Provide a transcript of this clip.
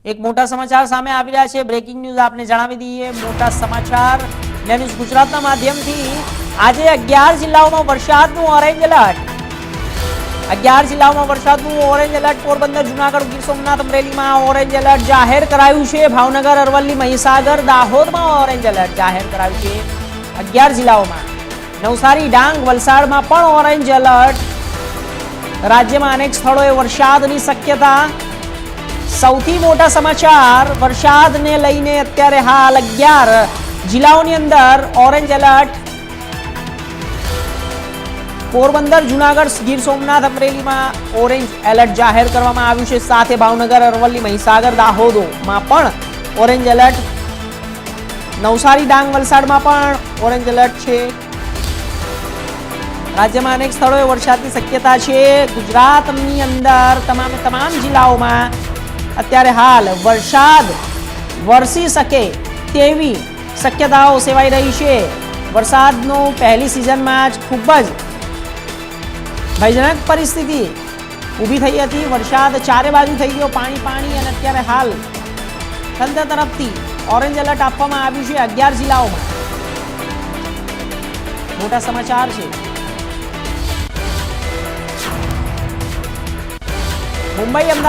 એક મોટા સમાચાર સામે આવી રહ્યા છે। બ્રેકિંગ ન્યૂઝ આપને જણાવી દઈએ। મોટા સમાચાર ન્યૂઝ ગુજરાતના માધ્યમથી આજે 11 જિલ્લાઓમાં વરસાદનું ઓરેન્જ એલર્ટ। 11 જિલ્લાઓમાં વરસાદનું ઓરેન્જ એલર્ટ પોરબંદર, જૂનાગઢ, ગીર સોમનાથ, અમરેલીમાં ઓરેન્જ એલર્ટ જાહેર કરાયું છે। ભાવનગર, અરવલ્લી, મહીસાગર, દાહોદમાં ઓરેન્જ એલર્ટ જાહેર કરાયું છે 11 જિલ્લાઓમાં। નવસારી, ડાંગ, વલસાડમાં પણ ઓરેન્જ એલર્ટ। રાજ્યમાં અનેક સ્થળોએ વરસાદની શક્યતા। સૌથી મોટા સમાચાર વરસાદને લઈને અત્યારે હાલ 11 જિલ્લાઓની અંદર ઓરેન્જ એલર્ટ। પોરબંદર, જૂનાગઢ, ગીર સોમનાથ, અમરેલીમાં ઓરેન્જ એલર્ટ જાહેર કરવામાં આવ્યું છે। સાથે ભાવનગર, અરવલ્લી, મહીસાગર, દાહોદમાં પણ ઓરેન્જ એલર્ટ। નવસારી, ડાંગ, વલસાડમાં પણ ઓરેન્જ એલર્ટ છે। રાજ્યમાં અનેક સ્થળોએ વરસાદની શક્યતા છે। ગુજરાતની અંદર તમામ જિલ્લાઓમાં અત્યારે હાલ વરસાદ વરસી શકે તેવી શક્યતાઓ સેવાઈ રહી છે। વરસાદનો પહેલી સિઝનમાં જ ખૂબ જ ભયજનક પરિસ્થિતિ ઊભી થઈ હતી। વરસાદ ચારે બાજુ થઈ ગયો, પાણી અને અત્યારે હાલ તંત્ર તરફથી ઓરેન્જ એલર્ટ આપવામાં આવ્યું છે 11 જિલ્લાઓમાં। મોટા સમાચાર છે। મુંબઈ,